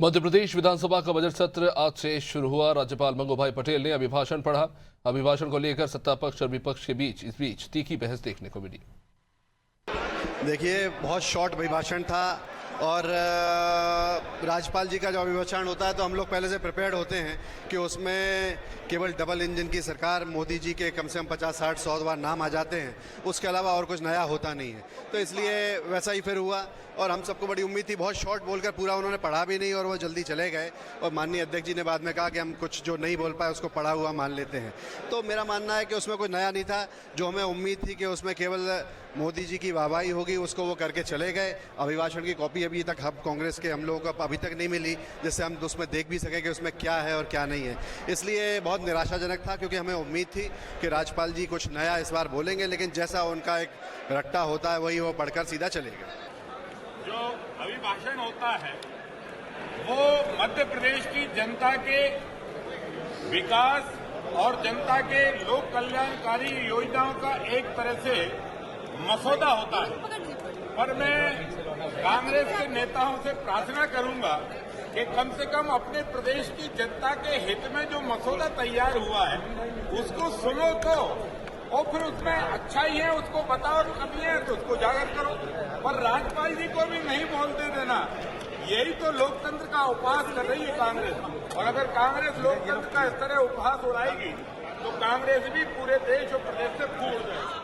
मध्य प्रदेश विधानसभा का बजट सत्र आज से शुरू हुआ। राज्यपाल मंगूभाई पटेल ने अभिभाषण पढ़ा। अभिभाषण को लेकर सत्ता पक्ष और विपक्ष के बीच तीखी बहस देखने को मिली। देखिए, बहुत शॉर्ट अभिभाषण था और राज्यपाल जी का जो अभिभाषण होता है तो हम लोग पहले से प्रिपेयर्ड होते हैं कि उसमें केवल डबल इंजन की सरकार, मोदी जी के कम से कम 50, 60, 100 बार नाम आ जाते हैं, उसके अलावा और कुछ नया होता नहीं है। तो इसलिए वैसा ही फिर हुआ और हम सबको बड़ी उम्मीद थी। बहुत शॉर्ट बोलकर पूरा उन्होंने पढ़ा भी नहीं और वो जल्दी चले गए और माननीय अध्यक्ष जी ने बाद में कहा कि हम कुछ जो नहीं बोल पाए उसको पढ़ा हुआ मान लेते हैं। तो मेरा मानना है कि उसमें कोई नया नहीं था। जो हमें उम्मीद थी कि उसमें केवल मोदी जी की वाहवाही होगी, उसको वो करके चले गए। अभिभाषण की कॉपी अभी तक हम कांग्रेस के हम लोगों को अभी तक नहीं मिली, जिससे हम उसमें देख भी सके कि उसमें क्या है और क्या नहीं है। इसलिए बहुत निराशाजनक था, क्योंकि हमें उम्मीद थी कि राज्यपाल जी कुछ नया इस बार बोलेंगे, लेकिन जैसा उनका एक रट्टा होता है वही वो पढ़कर सीधा चले गए। जो अभिभाषण होता है वो मध्य प्रदेश की जनता के विकास और जनता के लोक कल्याणकारी योजनाओं का एक तरह से मसौदा होता है। पर मैं कांग्रेस के नेताओं से प्रार्थना करूंगा कि कम से कम अपने प्रदेश की जनता के हित में जो मसौदा तैयार हुआ है उसको सुनो तो, और फिर उसमें अच्छाई है उसको बताओ, कमी है तो उसको उजागर करो। पर राज्यपाल जी को भी नहीं बोलते देना, यही तो लोकतंत्र का उपहास कर रही है कांग्रेस। और अगर कांग्रेस लोकतंत्र का इस तरह उपहास उड़ाएगी तो कांग्रेस भी पूरे देश और प्रदेश से फूट जाएगी।